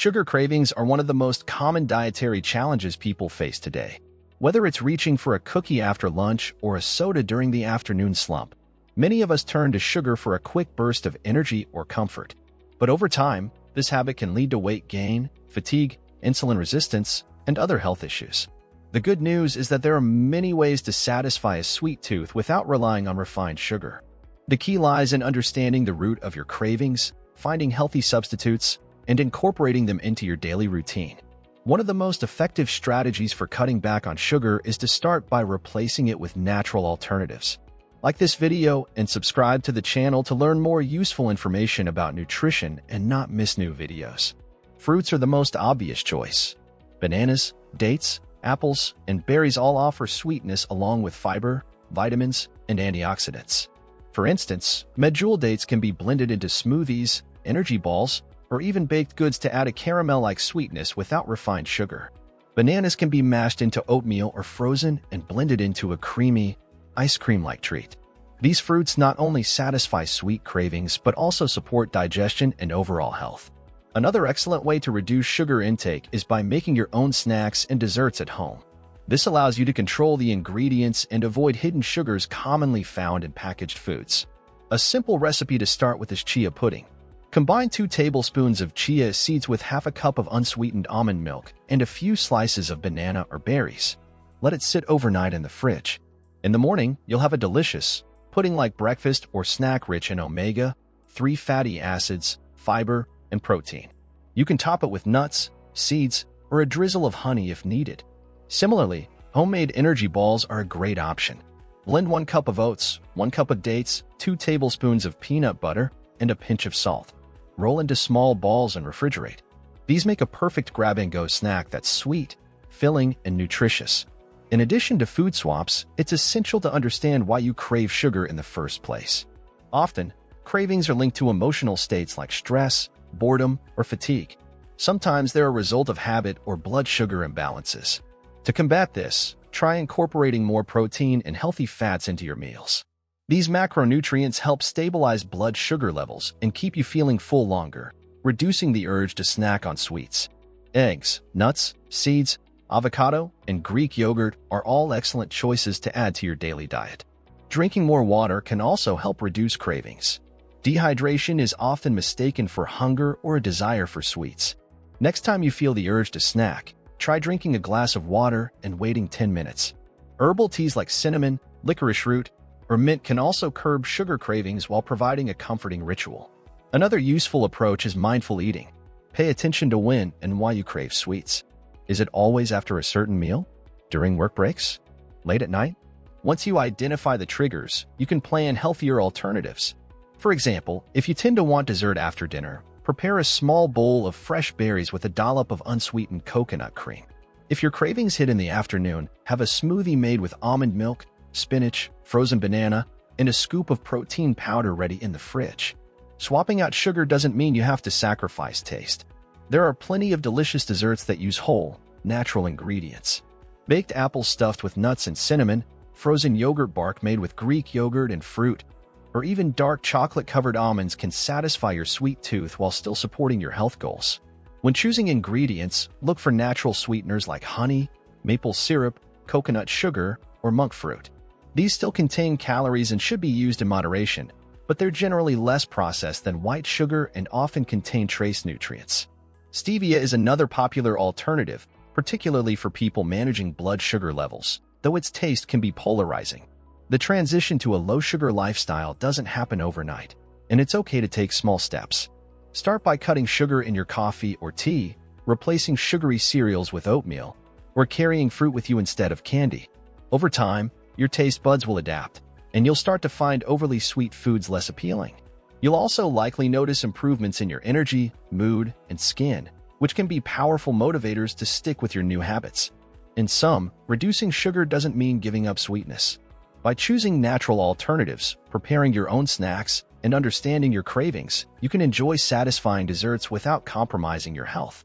Sugar cravings are one of the most common dietary challenges people face today. Whether it's reaching for a cookie after lunch or a soda during the afternoon slump, many of us turn to sugar for a quick burst of energy or comfort. But over time, this habit can lead to weight gain, fatigue, insulin resistance, and other health issues. The good news is that there are many ways to satisfy a sweet tooth without relying on refined sugar. The key lies in understanding the root of your cravings, finding healthy substitutes, and incorporating them into your daily routine. One of the most effective strategies for cutting back on sugar is to start by replacing it with natural alternatives. Like this video and subscribe to the channel to learn more useful information about nutrition and not miss new videos. Fruits are the most obvious choice. Bananas, dates, apples, and berries all offer sweetness along with fiber, vitamins, and antioxidants. For instance, medjool dates can be blended into smoothies, energy balls, or even baked goods to add a caramel-like sweetness without refined sugar. Bananas can be mashed into oatmeal or frozen and blended into a creamy, ice cream-like treat. These fruits not only satisfy sweet cravings but also support digestion and overall health. Another excellent way to reduce sugar intake is by making your own snacks and desserts at home. This allows you to control the ingredients and avoid hidden sugars commonly found in packaged foods. A simple recipe to start with is chia pudding. Combine 2 tablespoons of chia seeds with half a cup of unsweetened almond milk and a few slices of banana or berries. Let it sit overnight in the fridge. In the morning, you'll have a delicious, pudding-like breakfast or snack rich in omega-3 fatty acids, fiber, and protein. You can top it with nuts, seeds, or a drizzle of honey if needed. Similarly, homemade energy balls are a great option. Blend 1 cup of oats, 1 cup of dates, 2 tablespoons of peanut butter, and a pinch of salt. Roll into small balls and refrigerate. These make a perfect grab-and-go snack that's sweet, filling, and nutritious. In addition to food swaps, it's essential to understand why you crave sugar in the first place. Often, cravings are linked to emotional states like stress, boredom, or fatigue. Sometimes they're a result of habit or blood sugar imbalances. To combat this, try incorporating more protein and healthy fats into your meals. These macronutrients help stabilize blood sugar levels and keep you feeling full longer, reducing the urge to snack on sweets. Eggs, nuts, seeds, avocado, and Greek yogurt are all excellent choices to add to your daily diet. Drinking more water can also help reduce cravings. Dehydration is often mistaken for hunger or a desire for sweets. Next time you feel the urge to snack, try drinking a glass of water and waiting 10 minutes. Herbal teas like cinnamon, licorice root, or mint can also curb sugar cravings while providing a comforting ritual. Another useful approach is mindful eating. Pay attention to when and why you crave sweets. Is it always after a certain meal? During work breaks? Late at night? Once you identify the triggers, you can plan healthier alternatives. For example, if you tend to want dessert after dinner, prepare a small bowl of fresh berries with a dollop of unsweetened coconut cream. If your cravings hit in the afternoon, have a smoothie made with almond milk, spinach, frozen banana, and a scoop of protein powder ready in the fridge. Swapping out sugar doesn't mean you have to sacrifice taste. There are plenty of delicious desserts that use whole, natural ingredients. Baked apples stuffed with nuts and cinnamon, frozen yogurt bark made with Greek yogurt and fruit, or even dark chocolate-covered almonds can satisfy your sweet tooth while still supporting your health goals. When choosing ingredients, look for natural sweeteners like honey, maple syrup, coconut sugar, or monk fruit. These still contain calories and should be used in moderation, but they're generally less processed than white sugar and often contain trace nutrients. Stevia is another popular alternative, particularly for people managing blood sugar levels, though its taste can be polarizing. The transition to a low-sugar lifestyle doesn't happen overnight, and it's okay to take small steps. Start by cutting sugar in your coffee or tea, replacing sugary cereals with oatmeal, or carrying fruit with you instead of candy. Over time, your taste buds will adapt, and you'll start to find overly sweet foods less appealing. You'll also likely notice improvements in your energy, mood, and skin, which can be powerful motivators to stick with your new habits. In sum, reducing sugar doesn't mean giving up sweetness. By choosing natural alternatives, preparing your own snacks, and understanding your cravings, you can enjoy satisfying desserts without compromising your health.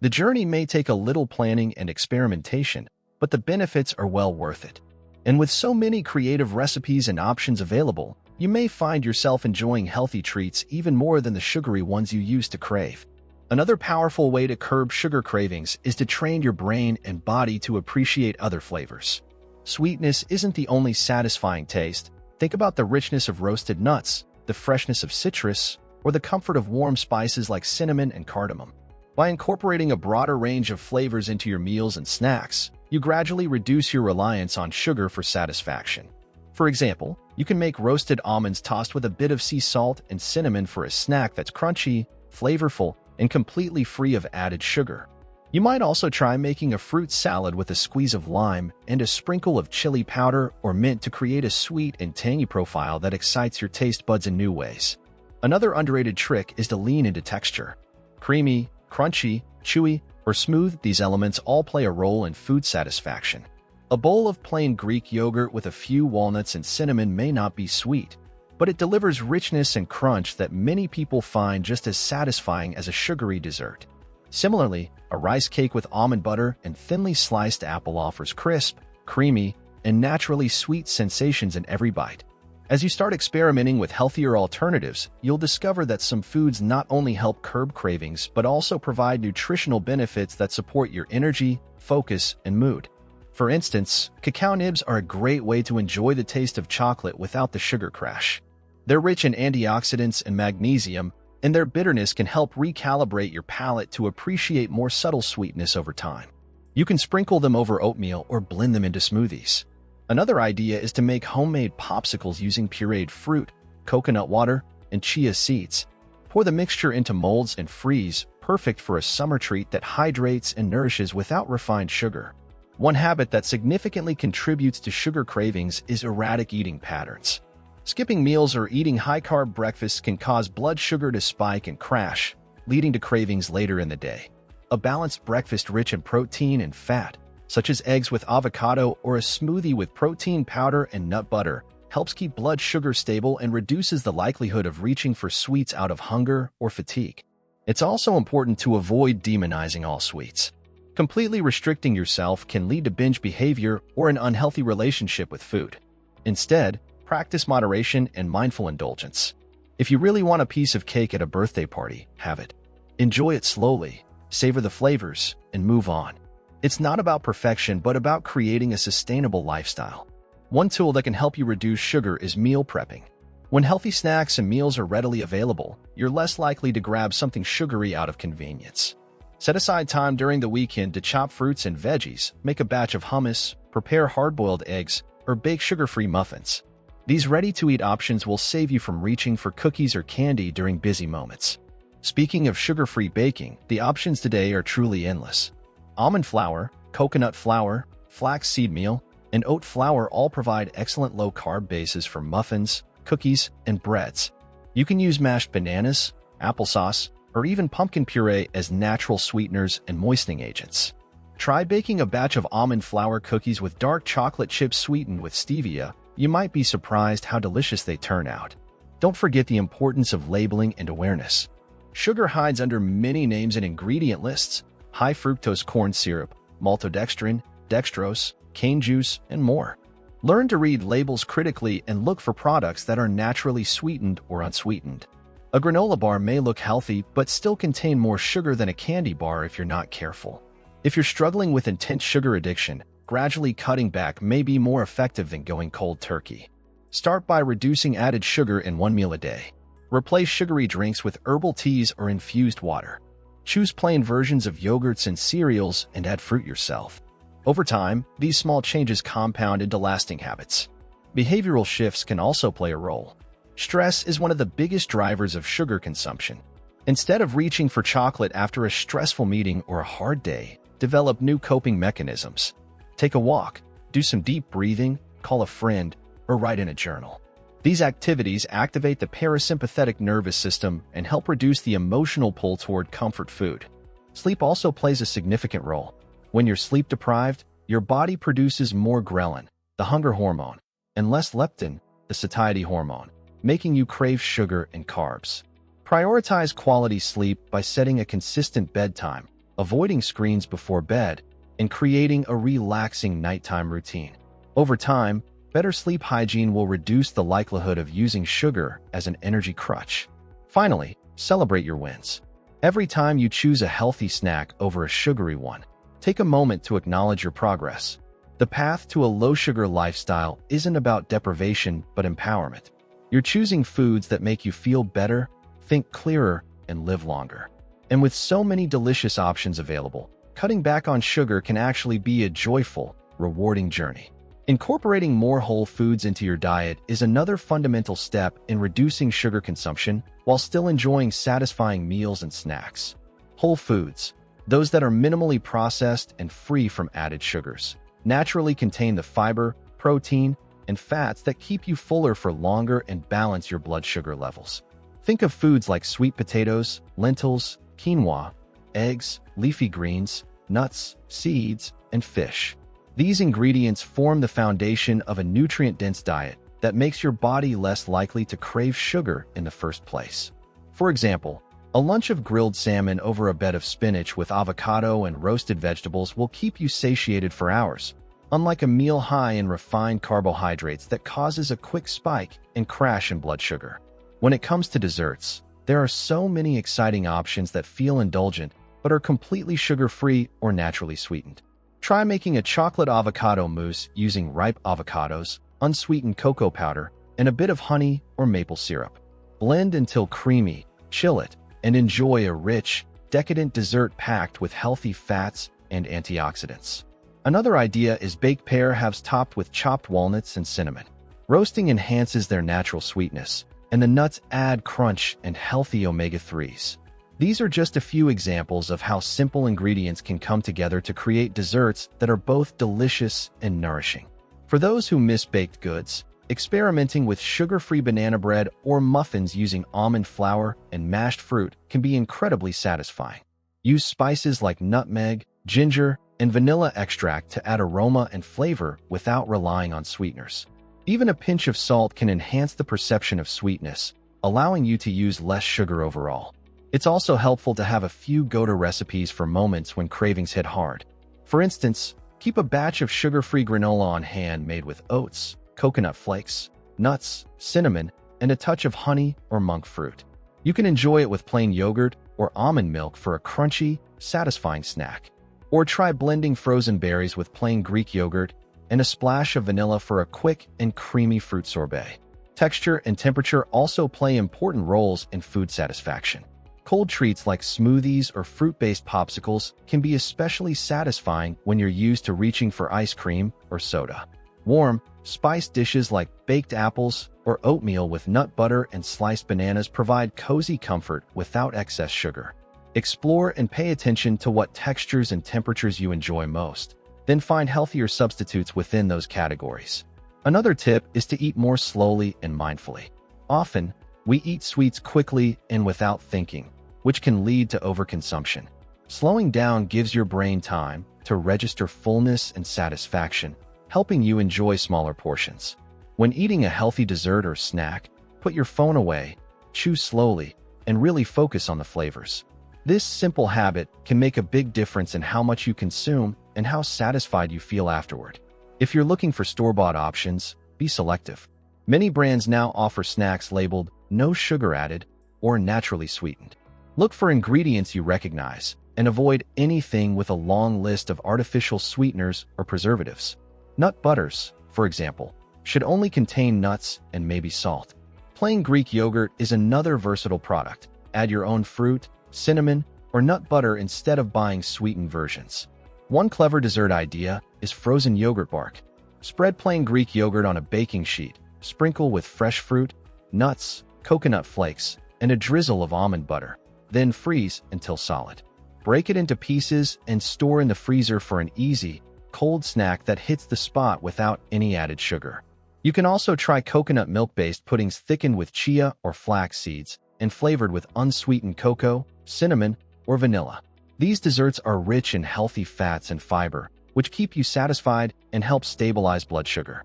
The journey may take a little planning and experimentation, but the benefits are well worth it. And with so many creative recipes and options available, you may find yourself enjoying healthy treats even more than the sugary ones you used to crave. Another powerful way to curb sugar cravings is to train your brain and body to appreciate other flavors. Sweetness isn't the only satisfying taste. Think about the richness of roasted nuts, the freshness of citrus, or the comfort of warm spices like cinnamon and cardamom. By incorporating a broader range of flavors into your meals and snacks, you gradually reduce your reliance on sugar for satisfaction. For example, you can make roasted almonds tossed with a bit of sea salt and cinnamon for a snack that's crunchy, flavorful, and completely free of added sugar. You might also try making a fruit salad with a squeeze of lime and a sprinkle of chili powder or mint to create a sweet and tangy profile that excites your taste buds in new ways. Another underrated trick is to lean into texture. Creamy, crunchy, chewy, or smooth, these elements all play a role in food satisfaction. A bowl of plain Greek yogurt with a few walnuts and cinnamon may not be sweet, but it delivers richness and crunch that many people find just as satisfying as a sugary dessert. Similarly, a rice cake with almond butter and thinly sliced apple offers crisp, creamy, and naturally sweet sensations in every bite. As you start experimenting with healthier alternatives, you'll discover that some foods not only help curb cravings but also provide nutritional benefits that support your energy, focus, and mood. For instance, cacao nibs are a great way to enjoy the taste of chocolate without the sugar crash. They're rich in antioxidants and magnesium, and their bitterness can help recalibrate your palate to appreciate more subtle sweetness over time. You can sprinkle them over oatmeal or blend them into smoothies. Another idea is to make homemade popsicles using pureed fruit, coconut water, and chia seeds. Pour the mixture into molds and freeze, perfect for a summer treat that hydrates and nourishes without refined sugar. One habit that significantly contributes to sugar cravings is erratic eating patterns. Skipping meals or eating high-carb breakfasts can cause blood sugar to spike and crash, leading to cravings later in the day. A balanced breakfast rich in protein and fat, such as eggs with avocado or a smoothie with protein powder and nut butter, helps keep blood sugar stable and reduces the likelihood of reaching for sweets out of hunger or fatigue. It's also important to avoid demonizing all sweets. Completely restricting yourself can lead to binge behavior or an unhealthy relationship with food. Instead, practice moderation and mindful indulgence. If you really want a piece of cake at a birthday party, have it. Enjoy it slowly, savor the flavors, and move on. It's not about perfection, but about creating a sustainable lifestyle. One tool that can help you reduce sugar is meal prepping. When healthy snacks and meals are readily available, you're less likely to grab something sugary out of convenience. Set aside time during the weekend to chop fruits and veggies, make a batch of hummus, prepare hard-boiled eggs, or bake sugar-free muffins. These ready-to-eat options will save you from reaching for cookies or candy during busy moments. Speaking of sugar-free baking, the options today are truly endless. Almond flour, coconut flour, flaxseed meal, and oat flour all provide excellent low-carb bases for muffins, cookies, and breads. You can use mashed bananas, applesauce, or even pumpkin puree as natural sweeteners and moistening agents. Try baking a batch of almond flour cookies with dark chocolate chips sweetened with stevia. You might be surprised how delicious they turn out. Don't forget the importance of labeling and awareness. Sugar hides under many names and ingredient lists: high fructose corn syrup, maltodextrin, dextrose, cane juice, and more. Learn to read labels critically and look for products that are naturally sweetened or unsweetened. A granola bar may look healthy but still contain more sugar than a candy bar if you're not careful. If you're struggling with intense sugar addiction, gradually cutting back may be more effective than going cold turkey. Start by reducing added sugar in one meal a day. Replace sugary drinks with herbal teas or infused water. Choose plain versions of yogurts and cereals and add fruit yourself. Over time, these small changes compound into lasting habits. Behavioral shifts can also play a role. Stress is one of the biggest drivers of sugar consumption. Instead of reaching for chocolate after a stressful meeting or a hard day, develop new coping mechanisms. Take a walk, do some deep breathing, call a friend, or write in a journal. These activities activate the parasympathetic nervous system and help reduce the emotional pull toward comfort food. Sleep also plays a significant role. When you're sleep deprived, your body produces more ghrelin, the hunger hormone, and less leptin, the satiety hormone, making you crave sugar and carbs. Prioritize quality sleep by setting a consistent bedtime, avoiding screens before bed, and creating a relaxing nighttime routine. Over time, better sleep hygiene will reduce the likelihood of using sugar as an energy crutch. Finally, celebrate your wins. Every time you choose a healthy snack over a sugary one, take a moment to acknowledge your progress. The path to a low-sugar lifestyle isn't about deprivation but empowerment. You're choosing foods that make you feel better, think clearer, and live longer. And with so many delicious options available, cutting back on sugar can actually be a joyful, rewarding journey. Incorporating more whole foods into your diet is another fundamental step in reducing sugar consumption while still enjoying satisfying meals and snacks. Whole foods, those that are minimally processed and free from added sugars, naturally contain the fiber, protein, and fats that keep you fuller for longer and balance your blood sugar levels. Think of foods like sweet potatoes, lentils, quinoa, eggs, leafy greens, nuts, seeds, and fish. These ingredients form the foundation of a nutrient-dense diet that makes your body less likely to crave sugar in the first place. For example, a lunch of grilled salmon over a bed of spinach with avocado and roasted vegetables will keep you satiated for hours, unlike a meal high in refined carbohydrates that causes a quick spike and crash in blood sugar. When it comes to desserts, there are so many exciting options that feel indulgent but are completely sugar-free or naturally sweetened. Try making a chocolate avocado mousse using ripe avocados, unsweetened cocoa powder, and a bit of honey or maple syrup. Blend until creamy, chill it, and enjoy a rich, decadent dessert packed with healthy fats and antioxidants. Another idea is baked pear halves topped with chopped walnuts and cinnamon. Roasting enhances their natural sweetness, and the nuts add crunch and healthy omega-3s. These are just a few examples of how simple ingredients can come together to create desserts that are both delicious and nourishing. For those who miss baked goods, experimenting with sugar-free banana bread or muffins using almond flour and mashed fruit can be incredibly satisfying. Use spices like nutmeg, ginger, and vanilla extract to add aroma and flavor without relying on sweeteners. Even a pinch of salt can enhance the perception of sweetness, allowing you to use less sugar overall. It's also helpful to have a few go-to recipes for moments when cravings hit hard. For instance, keep a batch of sugar-free granola on hand made with oats, coconut flakes, nuts, cinnamon, and a touch of honey or monk fruit. You can enjoy it with plain yogurt or almond milk for a crunchy, satisfying snack. Or try blending frozen berries with plain Greek yogurt and a splash of vanilla for a quick and creamy fruit sorbet. Texture and temperature also play important roles in food satisfaction. Cold treats like smoothies or fruit-based popsicles can be especially satisfying when you're used to reaching for ice cream or soda. Warm, spiced dishes like baked apples or oatmeal with nut butter and sliced bananas provide cozy comfort without excess sugar. Explore and pay attention to what textures and temperatures you enjoy most, then find healthier substitutes within those categories. Another tip is to eat more slowly and mindfully. Often, we eat sweets quickly and without thinking, which can lead to overconsumption. Slowing down gives your brain time to register fullness and satisfaction, helping you enjoy smaller portions. When eating a healthy dessert or snack, put your phone away, chew slowly, and really focus on the flavors. This simple habit can make a big difference in how much you consume and how satisfied you feel afterward. If you're looking for store-bought options, be selective. Many brands now offer snacks labeled "no sugar added" or "naturally sweetened." Look for ingredients you recognize and avoid anything with a long list of artificial sweeteners or preservatives. Nut butters, for example, should only contain nuts and maybe salt. Plain Greek yogurt is another versatile product. Add your own fruit, cinnamon, or nut butter instead of buying sweetened versions. One clever dessert idea is frozen yogurt bark. Spread plain Greek yogurt on a baking sheet, sprinkle with fresh fruit, nuts, coconut flakes, and a drizzle of almond butter. Then freeze until solid. Break it into pieces and store in the freezer for an easy, cold snack that hits the spot without any added sugar. You can also try coconut milk-based puddings thickened with chia or flax seeds and flavored with unsweetened cocoa, cinnamon, or vanilla. These desserts are rich in healthy fats and fiber, which keep you satisfied and help stabilize blood sugar.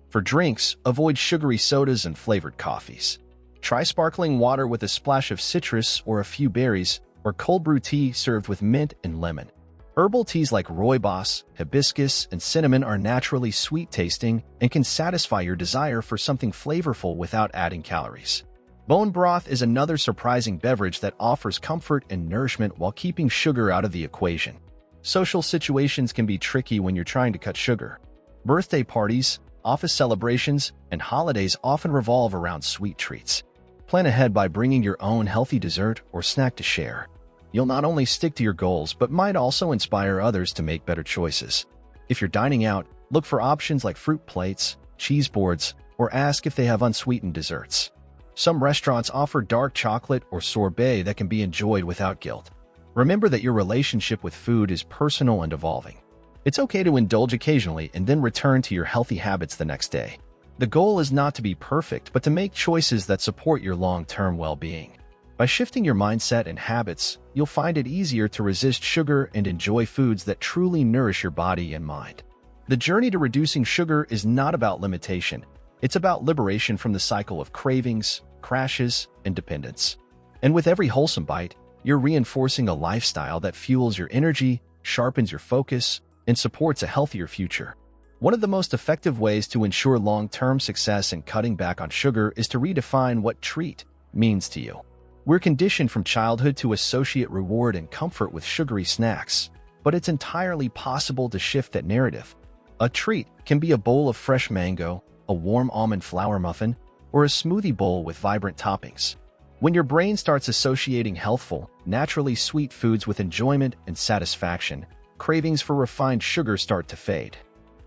For drinks, avoid sugary sodas and flavored coffees. Try sparkling water with a splash of citrus or a few berries, or cold brew tea served with mint and lemon. Herbal teas like rooibos, hibiscus, and cinnamon are naturally sweet-tasting and can satisfy your desire for something flavorful without adding calories. Bone broth is another surprising beverage that offers comfort and nourishment while keeping sugar out of the equation. Social situations can be tricky when you're trying to cut sugar. Birthday parties, office celebrations, and holidays often revolve around sweet treats. Plan ahead by bringing your own healthy dessert or snack to share. You'll not only stick to your goals but might also inspire others to make better choices. If you're dining out, look for options like fruit plates, cheese boards, or ask if they have unsweetened desserts. Some restaurants offer dark chocolate or sorbet that can be enjoyed without guilt. Remember that your relationship with food is personal and evolving. It's okay to indulge occasionally and then return to your healthy habits the next day. The goal is not to be perfect, but to make choices that support your long-term well-being. By shifting your mindset and habits, you'll find it easier to resist sugar and enjoy foods that truly nourish your body and mind. The journey to reducing sugar is not about limitation. It's about liberation from the cycle of cravings, crashes, and dependence. And with every wholesome bite, you're reinforcing a lifestyle that fuels your energy, sharpens your focus, and supports a healthier future. One of the most effective ways to ensure long-term success in cutting back on sugar is to redefine what treat means to you. We're conditioned from childhood to associate reward and comfort with sugary snacks, but it's entirely possible to shift that narrative. A treat can be a bowl of fresh mango, a warm almond flour muffin, or a smoothie bowl with vibrant toppings. When your brain starts associating healthful, naturally sweet foods with enjoyment and satisfaction, cravings for refined sugar start to fade.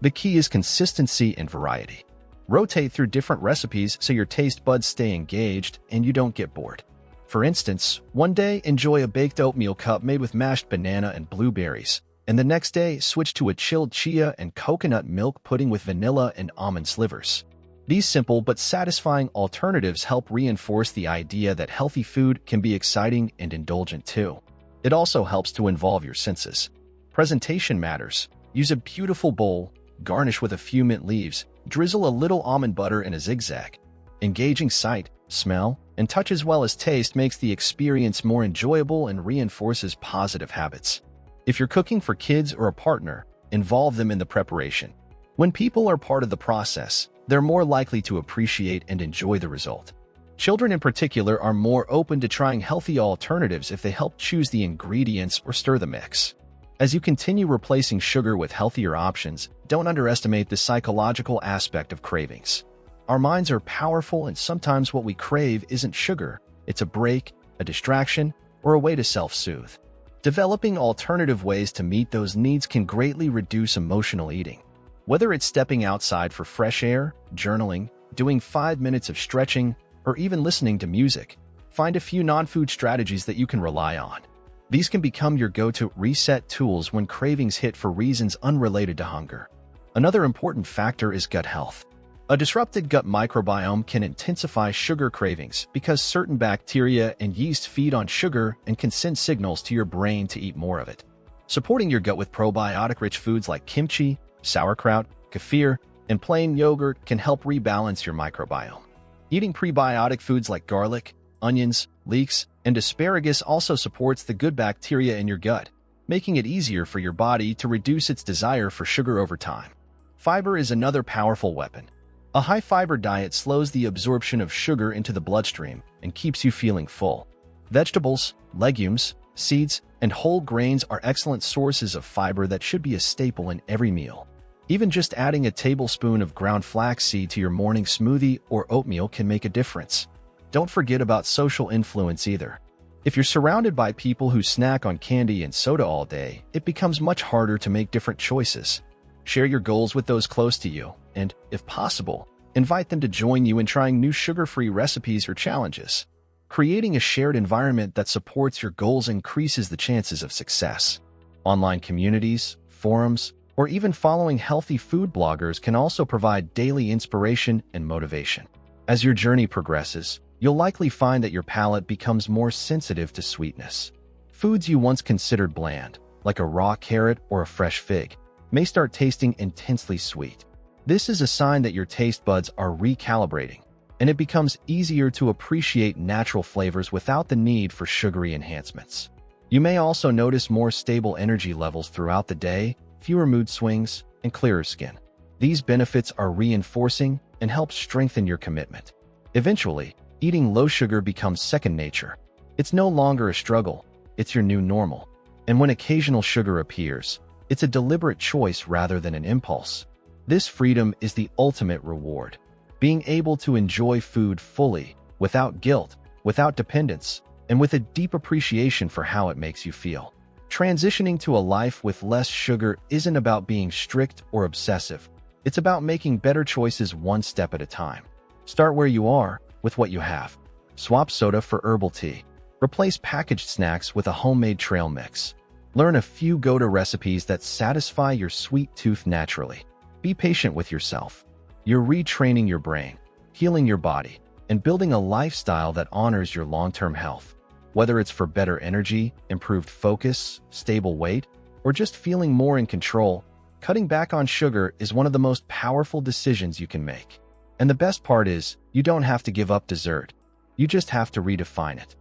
The key is consistency and variety. Rotate through different recipes so your taste buds stay engaged and you don't get bored. For instance, one day enjoy a baked oatmeal cup made with mashed banana and blueberries, and the next day switch to a chilled chia and coconut milk pudding with vanilla and almond slivers. These simple but satisfying alternatives help reinforce the idea that healthy food can be exciting and indulgent too. It also helps to involve your senses. Presentation matters. Use a beautiful bowl, garnish with a few mint leaves, drizzle a little almond butter in a zigzag. Engaging sight, smell, and touch as well as taste makes the experience more enjoyable and reinforces positive habits. If you're cooking for kids or a partner, involve them in the preparation. When people are part of the process, they're more likely to appreciate and enjoy the result. Children in particular are more open to trying healthy alternatives if they help choose the ingredients or stir the mix. As you continue replacing sugar with healthier options, don't underestimate the psychological aspect of cravings. Our minds are powerful, and sometimes what we crave isn't sugar. It's a break, a distraction, or a way to self-soothe. Developing alternative ways to meet those needs can greatly reduce emotional eating. Whether it's stepping outside for fresh air, journaling, doing 5 minutes of stretching, or even listening to music, find a few non-food strategies that you can rely on. These can become your go-to reset tools when cravings hit for reasons unrelated to hunger. Another important factor is gut health. A disrupted gut microbiome can intensify sugar cravings because certain bacteria and yeast feed on sugar and can send signals to your brain to eat more of it. Supporting your gut with probiotic-rich foods like kimchi, sauerkraut, kefir, and plain yogurt can help rebalance your microbiome. Eating prebiotic foods like garlic, onions, leeks, and asparagus also supports the good bacteria in your gut, making it easier for your body to reduce its desire for sugar over time. Fiber is another powerful weapon. A high-fiber diet slows the absorption of sugar into the bloodstream and keeps you feeling full. Vegetables, legumes, seeds, and whole grains are excellent sources of fiber that should be a staple in every meal. Even just adding a tablespoon of ground flaxseed to your morning smoothie or oatmeal can make a difference. Don't forget about social influence either. If you're surrounded by people who snack on candy and soda all day, it becomes much harder to make different choices. Share your goals with those close to you, and, if possible, invite them to join you in trying new sugar-free recipes or challenges. Creating a shared environment that supports your goals increases the chances of success. Online communities, forums, or even following healthy food bloggers can also provide daily inspiration and motivation. As your journey progresses, you'll likely find that your palate becomes more sensitive to sweetness. Foods you once considered bland, like a raw carrot or a fresh fig, may start tasting intensely sweet. This is a sign that your taste buds are recalibrating, and it becomes easier to appreciate natural flavors without the need for sugary enhancements. You may also notice more stable energy levels throughout the day, fewer mood swings, and clearer skin. These benefits are reinforcing and help strengthen your commitment. Eventually, Eating low sugar becomes second nature. It's no longer a struggle, it's your new normal. And when occasional sugar appears, it's a deliberate choice rather than an impulse. This freedom is the ultimate reward. Being able to enjoy food fully, without guilt, without dependence, and with a deep appreciation for how it makes you feel. Transitioning to a life with less sugar isn't about being strict or obsessive. It's about making better choices one step at a time. Start where you are, with what you have. Swap soda for herbal tea. Replace packaged snacks with a homemade trail mix. Learn a few go-to recipes that satisfy your sweet tooth naturally. Be patient with yourself. You're retraining your brain, healing your body, and building a lifestyle that honors your long-term health. Whether it's for better energy, improved focus, stable weight, or just feeling more in control, cutting back on sugar is one of the most powerful decisions you can make. And the best part is, you don't have to give up dessert. You just have to redefine it.